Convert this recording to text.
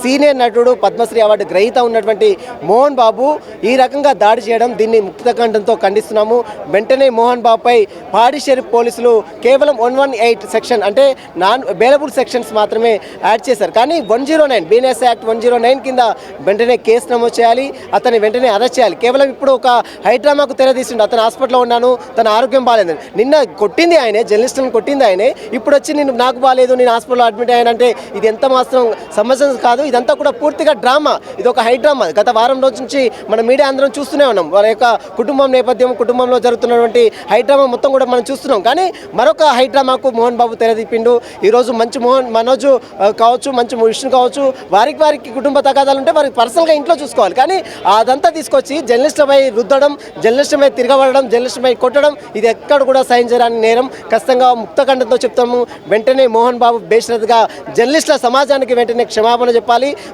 Senior నటుడు Padmashri award గ్రహీత ఉన్నటువంటి మోహన్ బాబు ఈ రకంగా దాడి చేయడం దీన్ని ముక్తకంఠంతో ఖండిస్తున్నాము. వెంటనే మోహన్ బాబుపై పాడిషేరి పోలీసులు కేవలం 118 సెక్షన్ అంటే నాన్ బెయిలబుల్ సెక్షన్స్ మాత్రమే యాడ్ చేశారు. కానీ 109 బీఎన్ఎస్ యాక్ట్ 109 కింద వెంటనే కేసు నమోదు చేయాలి, అతన్ని వెంటనే అరెస్ట్ చేయాలి. కేవలం ఇప్పుడు ఒక హైడ్రామాకు తెరదీసిండు. అతను హాస్పిటల్లో ఉన్నాను, తన ఆరోగ్యం బాగాలేదు. నిన్న కొట్టింది ఆయనే, జర్నలిస్టులను కొట్టింది ఆయనే. ఇప్పుడు వచ్చి నేను నాకు బాగాలేదు, నేను హాస్పిటల్లో అడ్మిట్ అయ్యానంటే ఇది ఎంత మాత్రం సమస్య కాదు. ఇదంతా కూడా పూర్తిగా డ్రామా, ఇది ఒక హైడ్రామా. గత వారం రోజు నుంచి మన మీడియా అందరం చూస్తూనే ఉన్నాం. వారి యొక్క కుటుంబం నేపథ్యం, కుటుంబంలో జరుగుతున్నటువంటి హైడ్రామా మొత్తం కూడా మనం చూస్తున్నాం. కానీ మరొక హైడ్రామాకు మోహన్ బాబు తెరదీపిండు. ఈరోజు మంచి మనోజ్ కావచ్చు, మంచి విష్ణు కావచ్చు, వారికి కుటుంబ తగాదాలు ఉంటే వారికి పర్సనల్గా ఇంట్లో చూసుకోవాలి. కానీ అదంతా తీసుకొచ్చి జర్నలిస్టులపై రుద్దడం, జర్నలిస్టులపై తిరగబడడం, జర్నలిస్టులపై కొట్టడం ఇది ఎక్కడ కూడా సహించరాని నేరం. ఖచ్చితంగా ముక్తఖండంతో చెప్తాము. వెంటనే మోహన్ బాబు బేషరతుగా జర్నలిస్టుల సమాజానికి వెంటనే క్షమాపణ చెప్పాలి.